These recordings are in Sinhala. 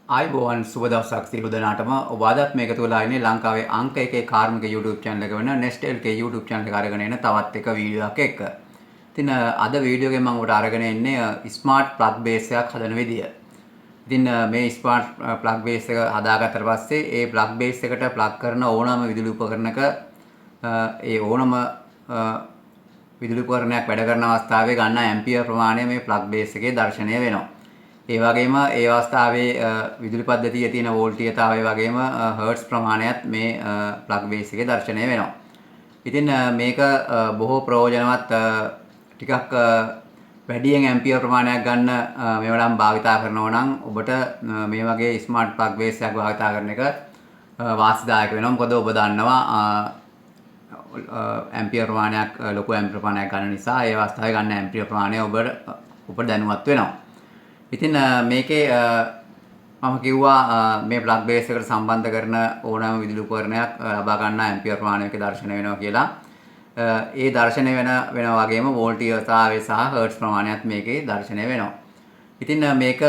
ආයිබෝවන් සුබ දවසක් සියලු දෙනාටම ඔබ අදත් මේක තුලා ඉන්නේ ලංකාවේ අංක 1 කාර්මික YouTube channel එක වෙන Nest LK YouTube channel එක අරගෙන එන තවත් එක වීඩියෝ එකක් එක්ක. ඉතින් අද වීඩියෝ එකෙන් මම ඔබට අරගෙන එන්නේ ස්මාර්ට් ප්ලග් බේස් එකක් හදන විදිය. ඉතින් මේ ස්මාර්ට් ප්ලග් බේස් එක හදාගත්තට පස්සේ ඒ ප්ලග් බේස් එකට ප්ලග් කරන ඕනම විදුලි උපකරණයක ඒ ඕනම විදුලි උපකරණයක් වැඩ කරන අවස්ථාවේ ගන්න ඇම්පියර් ප්‍රමාණය මේ ප්ලග් බේස් එකේ දැర్శණය වෙනවා. ඒ වගේම ඒ අවස්ථාවේ විදුලි පද්ධතියේ තියෙන වෝල්ටීයතාවය වගේම හර්ට්ස් ප්‍රමාණයත් මේ ප්ලග් බේස් එකේ දැర్శණය වෙනවා. ඉතින් මේක බොහෝ ප්‍රයෝජනවත් ටිකක් වැඩියෙන් ඇම්පියර් ප්‍රමාණයක් ගන්න මේවා නම් භාවිතා කරනවා නම් ඔබට මේ වගේ ස්මාර්ට් ප්ලග් බේස් එකක් භාවිතා කරන එක වාසිදායක වෙනවා. මොකද ඔබ දන්නවා ඇම්පියර් ප්‍රමාණයක් ලොකු ඇම්පියර් ප්‍රමාණයක් ගන්න නිසා ඒ අවස්ථාවේ ගන්න ඇම්පියර් ප්‍රමාණය ඔබ දැනුවත් වෙනවා. ඉතින් මේකේ මම කිව්වා මේ ප්ලග් බේස් එකට සම්බන්ධ කරන ඕනෑම විදුලි උපකරණයක් ලබා ගන්න ඇම්පියර් ප්‍රමාණයක දැర్శණය වෙනවා කියලා. ඒ දැర్శණය වෙනවා වගේම වෝල්ටීයතාවය සහ හර්ට්ස් ප්‍රමාණයත් මේකේ දැర్శණය වෙනවා. ඉතින් මේක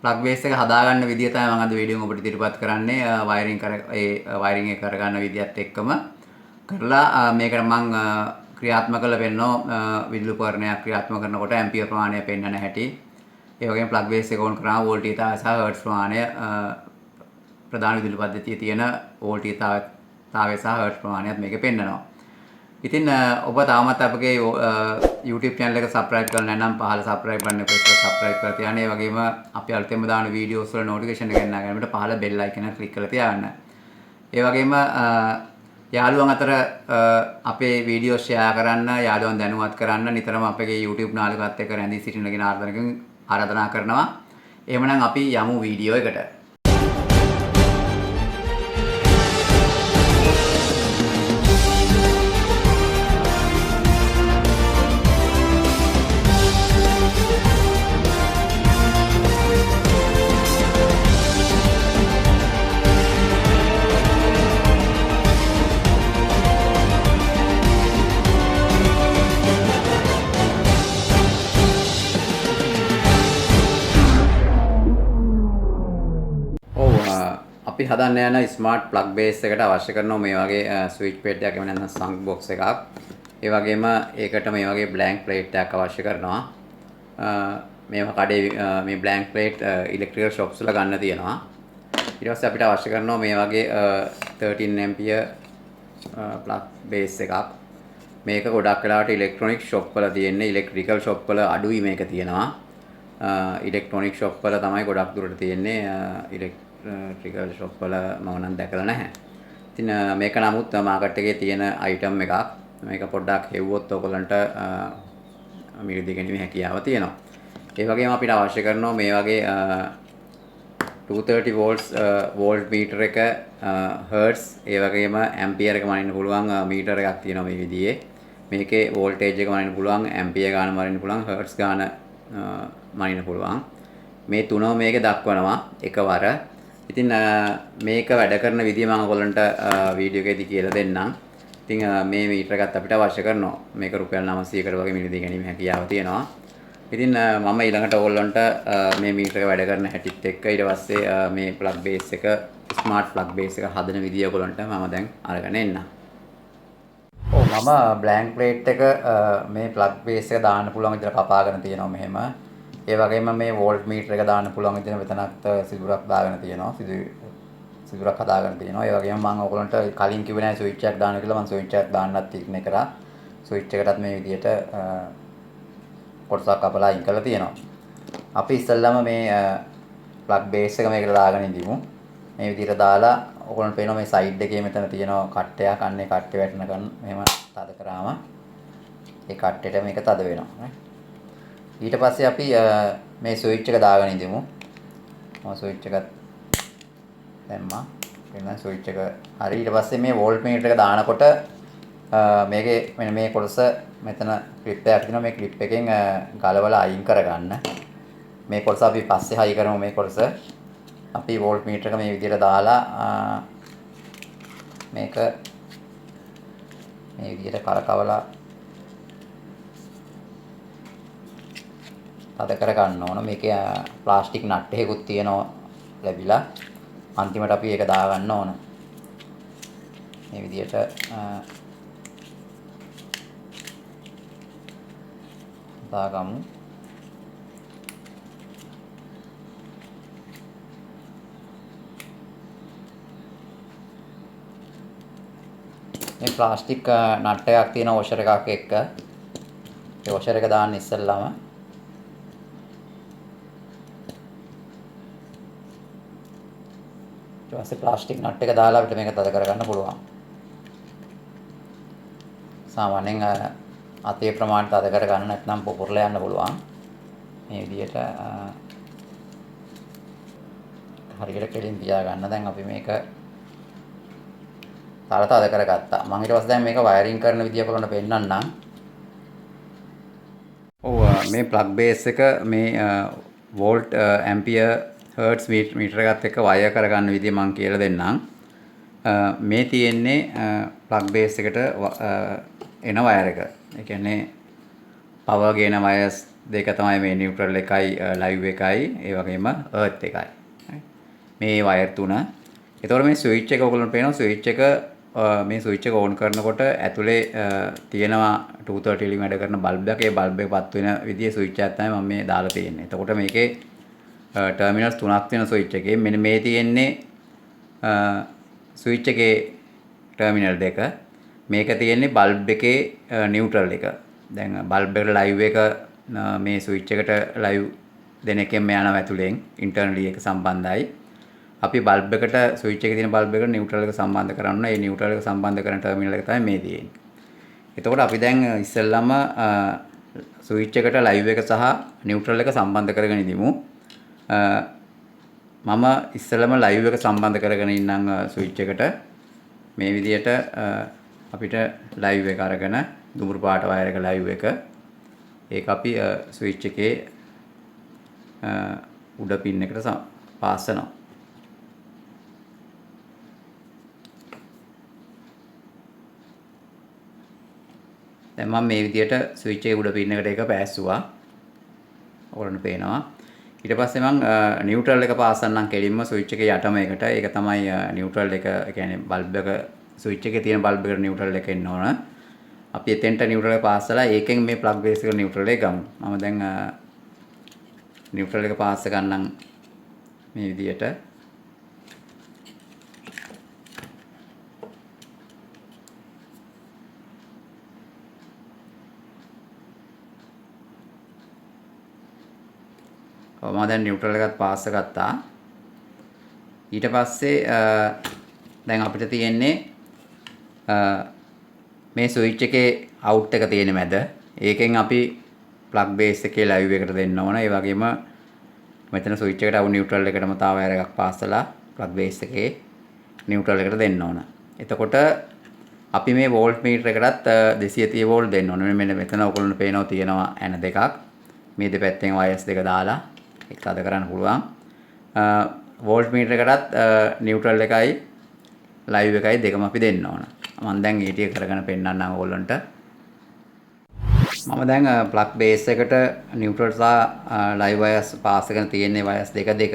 ප්ලග් බේස් එක හදාගන්න විදිය තමයි මම අද වීඩියෝෙන් ඔබට ඉදිරිපත් කරන්නේ. වයරින් එක කරගන්න විදියත් එක්කම කරලා මේකට මම ක්‍රියාත්මක කරලා පෙන්නනවා විදුලි උපකරණයක් ක්‍රියාත්මක කරනකොට ඇම්පියර් ප්‍රමාණය පෙන්වන හැටි. ඒ වගේම ප්ලග් බේස් එක ඕන් කරාම වෝල්ටීයතාවය සහ හර්ට්ස් ප්‍රමාණය ප්‍රධාන විදුලි පද්ධතියේ තියෙන වෝල්ටීයතාවය සහ හර්ට්ස් ප්‍රමාණයත් මේකේ පෙන්නනවා. ඉතින් ඔබ තාමත් අපගේ YouTube channel එක subscribe කරලා නැත්නම් පහළ subscribe බටන් එක press කරලා subscribe කරලා තියාගන්න. ඒ වගේම අපි අලුතෙන්ම දාන videos වල notification එක ගෙනා ගන්නට පහළ bell icon එක click කරලා තියාගන්න. ඒ වගේම යාළුවන් අතර අපේ වීඩියෝ ෂෙයා කරන්න, යාළුවන් දැනුවත් කරන්න නිතරම අපගේ YouTube නාලිකාවත් එක්ක රැඳී සිටින කෙනා ආරාධනා කරනවා. එහෙමනම් අපි යමු වීඩියෝ එකට. අපි හදන්න යන ස්මාර්ට් ප්ලග් බේස් එකට අවශ්‍ය කරන මේ වගේ ස්විච් ප්ලේට් එකක් එහෙම නැත්නම් සංක් බොක්ස් එකක්. ඒ වගේම ඒකට මේ වගේ බ්ලැන්ක් ප්ලේට් එකක් අවශ්‍ය කරනවා. මේවා කඩේ මේ බ්ලැන්ක් ප්ලේට් ඉලෙක්ට්‍රිකල් ෂොප්ස් වල ගන්න තියෙනවා. ඊට පස්සේ අපිට අවශ්‍ය කරනවා මේ වගේ 13 ඇම්පියර් ප්ලග් බේස් එකක්. මේක ගොඩක් වෙලාවට ඉලෙක්ට්‍රොනික ෂොප් වල තියෙන්නේ. ඉලෙක්ට්‍රිකල් ෂොප් වල අඩුයි මේක තියෙනවා. ඉලෙක්ට්‍රොනික ෂොප් වල තමයි ගොඩක් දුරට තියෙන්නේ. ඉලෙක්ට්‍රිකල් ෂොප් වල මම නම් දැකලා නැහැ. ඉතින් මේක නමුත් මාකට් එකේ තියෙන අයිටම් එකක්. මේක පොඩ්ඩක් හෙව්වොත් ඔයගලන්ට මිලදී ගැනීමේ හැකියාව තියෙනවා. ඒ වගේම අපිට අවශ්‍ය කරනවා මේ වගේ 230 volts වෝල්ට් මීටර එක හර්ට්ස් ඒ වගේම ඇම්පියර් එක මනින්න පුළුවන් මීටර එකක් තියෙනවා මේ විදිහේ. මේකේ වෝල්ටේජ් එක මනින්න පුළුවන්, ඇම්පියර් ගාන මනින්න පුළුවන්, හර්ට්ස් ගාන මනින්න පුළුවන්. මේ තුනම මේකේ දක්වනවා එකවර. ඉතින් මේක වැඩ කරන විදිය මම ඔයගොල්ලන්ට වීඩියෝ එකේදී කියලා දෙන්නම්. ඉතින් මේ මීටර එකත් අපිට අවශ්‍ය කරනවා. මේක රුපියල් 900කට වගේ මිලදී ගැනීම හැකියාව තියෙනවා. ඉතින් මම ඊළඟට ඔයගොල්ලන්ට මේ මීටර එක වැඩ කරන හැටිත් එක්ක ඊට පස්සේ මේ ප්ලග් බේස් එක ස්මාර්ට් ප්ලග් බේස් එක හදන විදිය ඔයගොල්ලන්ට මම දැන් අරගෙන එන්නම්. මම බ්ලැන්ක් ප්ලේට් එක මේ ප්ලග් බේස් එක දාන්න පුළුවන් විදිහට කපාගෙන තියෙනවා මෙහෙම. ඒ වගේම මේ වෝල්ට් මීටර එක දාන්න පුළුවන් විදිහට මෙතනත් සිදුරක් දාගෙන තියෙනවා. සිදුරක් හදාගෙන තියෙනවා. ඒ වගේම මම ඔයගොල්ලන්ට කලින් කිව්වේ නැහැ ස්විච් එකක් දාන්න කියලා. මම ස්විච් එකක් දාන්නත් තීරණය කරා. ස්විච් එකටත් මේ විදිහට කොටසක් කපලා අයින් කරලා තියෙනවා. අපි ඉස්සෙල්ලාම මේ ප්ලග් බේස් එක මේකට දාගෙන ඉඳිමු. මේ විදිහට දාලා ඔයගොල්ලන්ට පේනවා මේ සයිඩ් එකේ මෙතන තියෙනවා කට්ටයක්. අන්න ඒ කට්ටේ වැටෙනකන් මෙහෙම තද කරාම ඒ කට්ටේට මේක තද වෙනවා. ඊට පස්සේ අපි මේ ස්විච් එක දාගෙන ඉඳිමු. මම ස්විච් එකත් දැම්මා. එන්න ස්විච් එක හරි. ඊට පස්සේ මේ වෝල්ට් මීටර එක දානකොට මේකේ මෙන්න මේ කොටස මෙතන ක්ලිප් එකක් තියෙනවා. මේ ක්ලිප් එකෙන් ගලවලා අයින් කරගන්න. මේ කොටස අපි පස්සේ හයි කරමු. මේ කොටස අපි වෝල්ට් මීටර එක මේ විදිහට දාලා මේක මේ විදිහට කරකවලා තද කර ගන්න ඕන. මේකේ ප්ලාස්ටික් නට් එකකුත් තියෙනවා ලැබිලා. අන්තිමට අපි ඒක දා ගන්න ඕන. මේ විදිහට දාගමු. මේ ප්ලාස්ටික් නට් එකක් තියෙන වොෂර් එකක් එක්ක ඒ වොෂර් එක දාන්න ඉස්සෙල්ලාම ඊට පස්සේ ප්ලාස්ටික් නට් එක දාලා අපිට මේක තද කරගන්න පුළුවන්. සාමාන්‍යයෙන් අතේ ප්‍රමාණයට තද කරගන්න නැත්නම් පොපුරලා යන්න පුළුවන්. මේ විදිහට හරියට කෙලින් තියා ගන්න. දැන් අපි මේක තද කරගත්තා. මම ඊට පස්සේ දැන් මේක වයරින් කරන විදිය ඔයගොල්ලන්ට පෙන්නන්නම්. ඔව් මේ ප්ලග් බේස් එක මේ වෝල්ට් ඇම්පියර් හර්ට්ස් මීටර එකත් එක්ක වයර් කරගන්න විදිය මම කියලා දෙන්නම්. මේ තියෙන්නේ ප්ලග් බේස් එකට එන වයර් එක. ඒ කියන්නේ පවර් ගේන වයර්ස් දෙක තමයි මේ නියුට්‍රල් එකයි ලයිව් එකයි ඒ වගේම අර්ත් එකයි. මේ වයර් තුන. ඒතකොට මේ ස්විච් එක ඔයගොල්ලන්ට පේනවා ස්විච් එක මේ ස්විච් එක ඕන් කරනකොට ඇතුලේ තියෙනවා 230 වලින් වැඩ කරන බල්බ් එකක්. ඒ බල්බ් එක පත් වෙන විදිහේ ස්විච් එකක් තමයි මම මේ දාලා තියෙන්නේ. එතකොට මේකේ ටර්මිනල්ස් තුනක් තියෙන ස්විච් එකේ මෙන්න මේ තියෙන්නේ ස්විච් එකේ ටර්මිනල් දෙක. මේක තියෙන්නේ බල්බ් එකේ නියුට්‍රල් එක. දැන් බල්බ් එකට ලයිව් එක මේ ස්විච් එකට ලයිව් දෙන එකෙන් යනවා ඇතුලෙන් ඉන්ටර්නලි එක සම්බන්ධයි. අපි බල්බ් එකට ස්විච් එකේ තියෙන බල්බ් එකට නියුට්‍රල් එක සම්බන්ධ කරන්න. ඒ නියුට්‍රල් එක සම්බන්ධ කරන ටර්මිනල් එක තමයි මේ තියෙන්නේ. එතකොට අපි දැන් ඉස්සෙල්ලාම ස්විච් එකට ලයිව් එක සහ නියුට්‍රල් එක සම්බන්ධ කරගෙන ඉදිමු. මම ඉස්සෙල්ලාම ලයිව් එක සම්බන්ධ කරගෙන ඉන්නම් ස්විච් එකට. මේ විදිහට අපිට ලයිව් එක අරගෙන දුඹුරු පාට වයර් එක ලයිව් එක ඒක අපි ස්විච් එකේ උඩ පින් එකට පාස් කරනවා. දැන් මම මේ විදිහට ස්විච් එකේ උඩ පින් එකට ඒක පෑස්සුවා. ඔයගොල්ලන්ට පේනවා. ඊට පස්සේ මම නියුට්‍රල් එක පාස් කරන්නම් කෙලින්ම ස්විච් එකේ යටම එකට. ඒක තමයි නියුට්‍රල් එක. ඒ කියන්නේ බල්බ් එක ස්විච් එකේ තියෙන බල්බ් එකට නියුට්‍රල් එක එන්න ඕන. අපි එතෙන්ට නියුට්‍රල් එක පාස් කරලා ඒකෙන් මේ ප්ලග් බේස් එකට නියුට්‍රල් එක ගමු. මම දැන් නියුට්‍රල් එක පාස් කරන්නම් මේ විදිහට. මම දැන් නියුට්‍රල් එකත් පාස් කරගත්තා. ඊට පස්සේ දැන් අපිට තියෙන්නේ මේ ස්විච් එකේ අවුට් එක තියෙන මැද. ඒකෙන් අපි ප්ලග් බේස් එකේ ලයිව් එකට දෙන්න ඕන. ඒ වගේම මෙතන ස්විච් එකට අවු නියුට්‍රල් එකටම තව වයර් එකක් පාස් කරලා ප්ලග් බේස් එකේ නියුට්‍රල් එකට දෙන්න ඕන. එතකොට අපි මේ වෝල්ට් මීටර එකටත් 230 වෝල්ට් දෙන්න ඕන. මෙන්න මෙතන ඔයගොල්ලන්ට පේනවා තියෙනවා ඇන දෙකක්. මේ දෙපැත්තෙන් වයර්ස් දෙක දාලා ඒක අද කරන්න පුළුවන්. වෝල්ට් මීටර එකටත් නියුට්‍රල් එකයි ලයිව් එකයි දෙකම අපි දෙන්න ඕන. මම දැන් ඒ ටික කරගෙන පෙන්නන්නම් ඕගොල්ලන්ට. මම දැන් ප්ලග් බේස් එකට නියුට්‍රල් සහ ලයිව් වයර්ස් පාස් කරගෙන තියෙන්නේ වයර්ස් දෙක දෙක.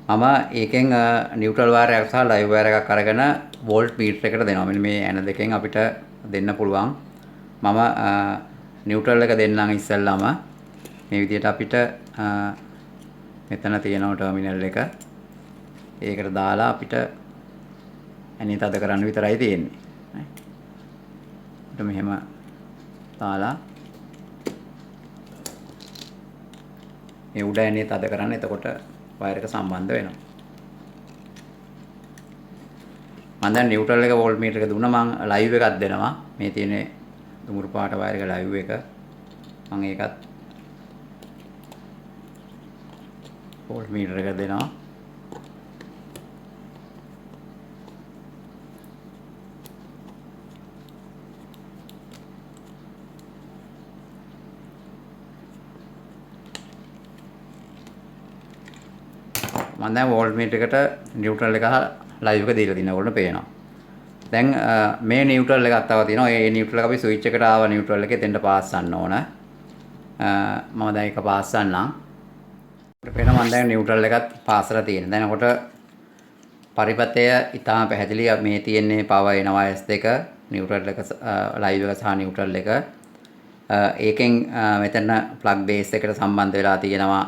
මම ඒකෙන් නියුට්‍රල් වයර් එකක් සහ ලයිව් වයර් එකක් අරගෙන වෝල්ට් මීටර එකට දෙනවා. මෙන්න මේ ඇන දෙකෙන් අපිට දෙන්න පුළුවන්. මම නියුට්‍රල් එක දෙන්නම් ඉස්සෙල්ලාම. මේ විදිහට අපිට මෙතන තියෙනවා ටර්මිනල් එක. ඒකට දාලා අපිට ඇනේ තද කරන්න විතරයි තියෙන්නේ. අපිට මෙහෙම දාලා මේ උඩ ඇනේ තද කරන්න. එතකොට වයර් එක සම්බන්ධ වෙනවා. මම දැන් නියුට්‍රල් එක වෝල්ට් මීටර එක දුන්නා. මම ලයිව් එකක් දෙනවා. මේ තියෙන්නේ දුමුරු පාට වයර් එක ලයිව් එක. මම ඒකත් වෝල්ට් මීටර එක දෙනවා. මම දැන් වෝල්ට් මීටර එකට නියුට්‍රල් එක ලයිව් එක දීලා තියෙනවා. ඔයගොල්ලන්ට පේනවා. දැන් මේ නියුට්‍රල් එකක් තව තියෙනවා. ඒ නියුට්‍රල් එක අපි ස්විච් එකට ආව නියුට්‍රල් එකේ දෙන්න පාස් ගන්න ඕන. මම දැන් එක පාස් කරන්නම්. අපිට මම දැන් නියුට්‍රල් එකත් පාස් කරලා තියෙනවා. දැන් ඔකට පරිපථය ඉතාම පැහැදිලි. මේ තියෙන්නේ පවර් එනවා S2 නියුට්‍රල් එක ලයිව් එක සහ නියුට්‍රල් එක. ඒකෙන් මෙතන ප්ලග් බේස් එකට සම්බන්ධ වෙලා තියෙනවා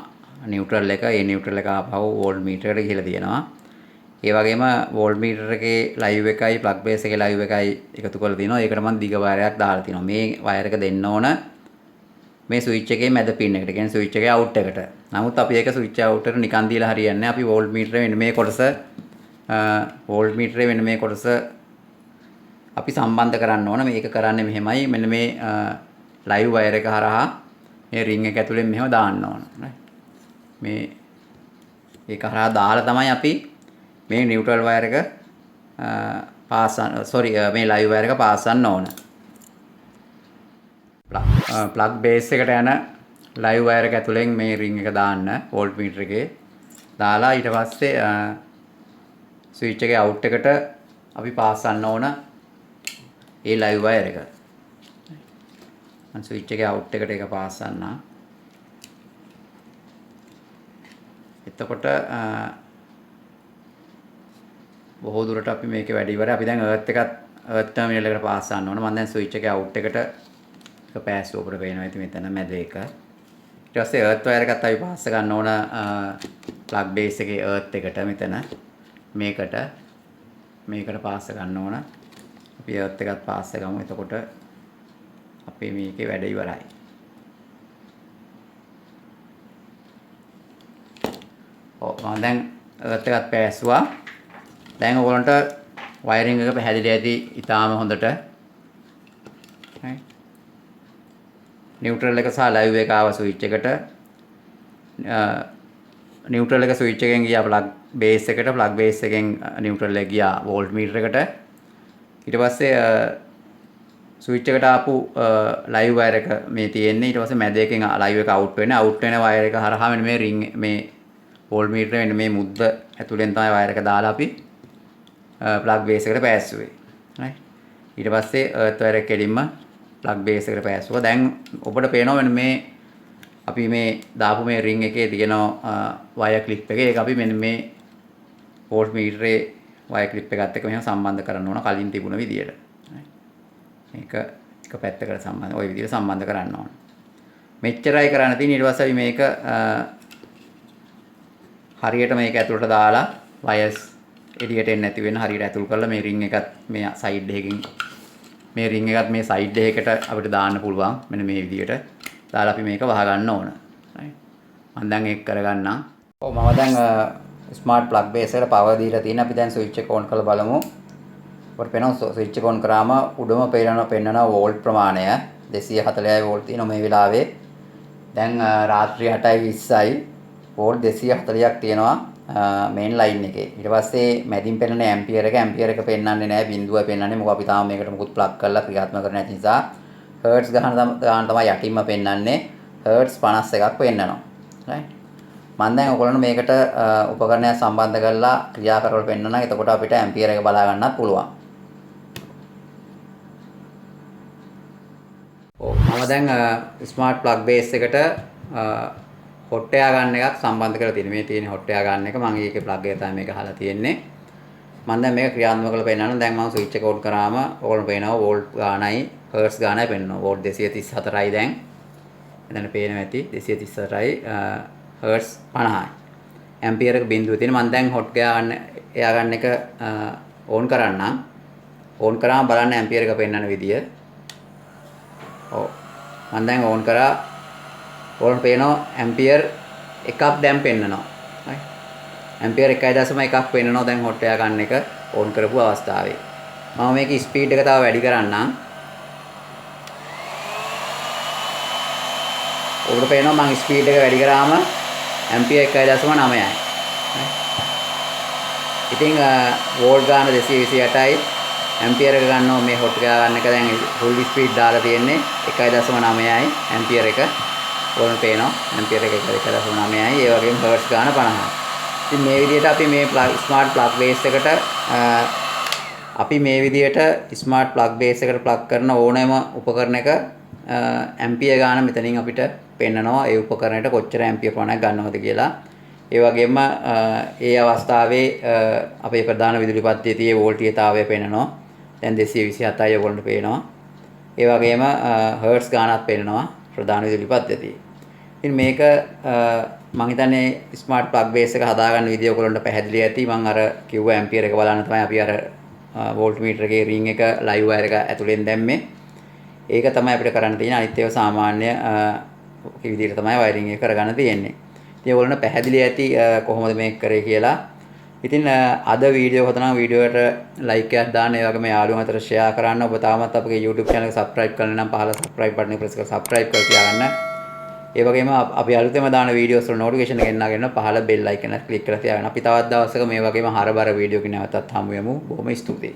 නියුට්‍රල් එක. ඒ නියුට්‍රල් එක ආපහු වෝල්ට් මීටරයට ගිහලා තියෙනවා. ඒ වගේම වෝල්ට් මීටර එකේ ලයිව් එකයි ප්ලග් බේස් එකේ ලයිව් එකයි එකතු කරලා තියෙනවා. ඒකට මම දිග වයරයක් දාලා තියෙනවා. මේ වයර් එක දෙන්න ඕන මේ ස්විච් එකේ මැද පින් එකට. කියන්නේ ස්විච් එකේ අවුට් එකට. නමුත් අපි ඒක ස්විච් අවුට් එකට නිකන් දීලා හරියන්නේ නැහැ. අපි වෝල්ට් මීටරේ මෙන්න මේ කොටස වෝල්ට් මීටරේ මෙන්න මේ කොටස අපි සම්බන්ධ කරන්න ඕන. මේක කරන්නේ මෙහෙමයි. මෙන්න මේ ලයිව් වයර් එක හරහා මේ රින් එක ඇතුලෙන් මෙහෙම දාන්න ඕන. මේ ඒක හරහා දාලා තමයි අපි මේ නියුට්‍රල් වයර් එක මේ ලයිව් වයර් එක පාස් කරන්න ඕන. ප්ලග් බේස් එකට යන ලයිව් වයර් එක ඇතුලෙන් මේ රින් එක දාන්න වෝල්ට් මීටර එකේ දාලා ඊට පස්සේ ස්විච් එකේ අවුට් එකට අපි පාස් කරන්න ඕන ඒ ලයිව් වයර් එක. මම ස්විච් එකේ අවුට් එකට ඒක පාස් කරනවා. එතකොට බොහෝ දුරට අපි මේකේ වැඩි ඉවරයි. අපි දැන් එර්ත් ටර්මිනල් එකට පාස් කරන්න ඕන. මම දැන් ස්විච් එකේ අවුට් එකට එක පෑස් උඩට පේනවා. ඉතින් මෙතන මැද එක. ඊට පස්සේ එර්ත් වයර් එකත් අපි පාස් ගන්න ඕන ප්ලග් බේස් එකේ එර්ත් එකට මෙතන මේකට පාස් ගන්න ඕන. අපි එර්ත් එකත් පාස් ගමු. එතකොට අපි මේකේ වැඩ ඉවරයි. මම දැන් එර්ත් එකත් පෑස්සුවා. දැන් ඔයගොල්ලන්ට වයරින් එක පැහැදිලි ඇති ඉතාලම හොඳට. නියුට්‍රල් එක සහ ලයිව් එක ආව ස්විච් එකට. නියුට්‍රල් එක ස්විච් එකෙන් ගියා ප්ලග් බේස් එකට. ප්ලග් බේස් එකෙන් නියුට්‍රල් එක ගියා වෝල්ට් මීටර එකට. ඊට පස්සේ ස්විච් එකට ආපු ලයිව් වයර් එක මේ තියෙන්නේ. ඊට පස්සේ මැද එකෙන් ලයිව් එක අවුට් වෙන වයර් එක හරහා මෙන්න මේ රින් මේ වෝල්ට් මීටර මෙන්න මේ මුද්ද ඇතුලෙන් තමයි වයර් එක දාලා අපි ප්ලග් බේස් එකට පෑස්සුවේ. right. ඊට පස්සේ එර්ත් වයර් එක කෙලින්ම ප්ලග් බේස් එකට පෑස්සුවා. දැන් ඔබට පේනවා මෙන්න මේ අපි මේ දාපු මේ රින් එකේ තියෙන වයර් ක්ලිප් එක. ඒක අපි මෙන්න මේ වෝල්ට් මීටරේ වයර් ක්ලිප් එකත් එක්ක මෙහෙම සම්බන්ධ කරන්න ඕන කලින් තිබුණ විදියට. මේක එක පැත්තකට සම්බන්ධ ওই විදියට සම්බන්ධ කරන්න ඕන. මෙච්චරයි කරන්න තියෙන්නේ. ඊට පස්සේ අපි මේක හරියට මේක ඇතුළට දාලා වයර්ස් එළියට එන්නේ නැති වෙන හරියට ඇතුල් කරලා මේ රින් එකත් මේ සයිඩ් එකකින් මේ රින් එකත් මේ සයිඩ් එකකට අපිට දාන්න පුළුවන්. මෙන්න මේ විදියට දාලා අපි මේක වහ ගන්න ඕන. right. මම දැන් ඒක කරගන්නම්. ඔව් මම දැන් ස්මාර්ට් ප්ලග් බේස් එකට පවර් දීලා තියෙනවා. අපි දැන් ස්විච් එක ඔන් කරලා බලමු. අපිට පේනවා ස්විච් එක ඔන් කරාම උඩම පෙන්නන වෝල්ට් ප්‍රමාණය 240යි වෝල්ට් තියෙනවා මේ වෙලාවේ. දැන් රාත්‍රී 8:20යි වෝල්ට් 240ක් තියෙනවා මේන් ලයින් එකේ. ඊට පස්සේ මැදින් පෙන්නන ඇම්පියර් එක පෙන්නන්නේ නැහැ. බිඳුවයි පෙන්නන්නේ. මොකද අපි තාම මේකට මුකුත් ප්ලග් කරලා ක්‍රියාත්මක කරන්නේ නැති නිසා හර්ට්ස් ගන්න තමයි යටින්ම පෙන්නන්නේ. හර්ට්ස් 51ක් පෙන්නනවා. right. මම දැන් ඔයගොල්ලන්ට මේකට උපකරණයක් සම්බන්ධ කරලා ක්‍රියා කරවල පෙන්නනවා. එතකොට අපිට ඇම්පියර් එක බලා ගන්නත් පුළුවන්. මම දැන් ස්මාර්ට් ප්ලග් බේස් එකට හොට් එයා ගන්න එකක් සම්බන්ධ කරලා තියෙනවා. මේ තියෙන හොට් එයා ගන්න එක මම ඒකේ ප්ලග් එක තමයි මේක අහලා තියෙන්නේ. මම දැන් මේක ක්‍රියාත්මක කරලා පෙන්නනවා. දැන් මම ස්විච් එක ඔන් කරාම ඕගොල්ලෝ පේනවා වෝල්ට් ගානයි හර්ට්ස් ගානයි පෙන්නනවා. වෝල්ට් 234යි දැන්. එතන පේනවා ඇති 234යි හර්ට්ස් 50යි. ඇම්පියර් එක බිඳුව තියෙන. මම දැන් හොට් එයා ගන්න එක ඕන් කරන්නම්. ඕන් කරාම බලන්න ඇම්පියර් එක පෙන්නන විදිය. ඔව් මම දැන් ඕන් කරා. ඕන් පේනවා ඇම්පියර් එකක් දැන් පෙන්නනවා. right. ඇම්පියර් 1.1ක් පෙන්නනවා දැන් හොට් එයා ගන්න එක ඕන් කරපු අවස්ථාවේ. මම මේකේ ස්පීඩ් එක තව වැඩි කරන්නම්. ඔබට පේනවා මම ස්පීඩ් එක වැඩි කරාම ඇම්පියර් 1.9යි. ඉතින් වෝල්ට් ගාන 228යි ඇම්පියර් එක ගන්නවා මේ හොට් එක ගන්න එක දැන් ෆුල් ස්පීඩ් දාලා තියෙන්නේ 1.9යි ඇම්පියර් එක. ඕන පේනවා ඇම්පියර් එක 1.9යි. ඒ වගේම හර්ට්ස් ගාන 50යි. ඉතින් මේ විදිහට අපි මේ ස්මාර්ට් ප්ලග් බේස් එකට ප්ලග් කරන ඕනෑම උපකරණයක ඇම්පියර් ගාන මෙතනින් අපිට පෙන්නනවා ඒ උපකරණයට කොච්චර ඇම්පියර් ප්‍රමාණයක් ගන්නවද කියලා. ඒ වගේම ඒ අවස්ථාවේ අපේ ප්‍රධාන විදුලි පත්තියේ තියෙන වෝල්ටීයතාවය පෙන්නනවා. දැන් 227යි ඔයගොල්ලන්ට පේනවා. ඒ වගේම හර්ට්ස් ගානක් පෙන්නනවා ප්‍රධාන විදුලි පත්තියේ. ඉතින් මේක මම හිතන්නේ ස්මාර්ට් ප්ලග් බේස් එක හදාගන්න විදිය ඔයගොල්ලන්ට පැහැදිලි ඇති. මම අර කිව්ව ඇම්පියර් එක බලන්න තමයි අපි අර වෝල්ට් මීටර් එකේ රින් එක ලයිව් වයර් එක ඇතුලෙන් දැම්මේ. ඒක තමයි අපිට කරන්න තියෙන්නේ. අනිත් ඒවා සාමාන්‍ය විදිහට තමයි වයරින් එක කරගන්න තියෙන්නේ. ඉතින් ඔයගොල්ලන්ට පැහැදිලි ඇති කොහොමද මේක කරේ කියලා. ඉතින් අද වීඩියෝ හදනවා වීඩියෝවට ලයික් එකක් දාන්න ඒ වගේම යාළුවෝ අතර ෂෙයා කරන්න. ඔබ තාමත් අපගේ YouTube channel එක subscribe කරලා නම් පහළ subscribe button එක press කරලා subscribe කරලා තියාගන්න. ඒ වගේම අපි අලුතෙන්ම දාන වීඩියෝස් වල notification එක එන්නගෙන පහළ bell icon එක click කරලා තියාගන්න. අපි තවත් දවසක මේ වගේම හරබර වීඩියෝ කින් නැවතත් හමු වෙමු. බොහොම ස්තුතියි.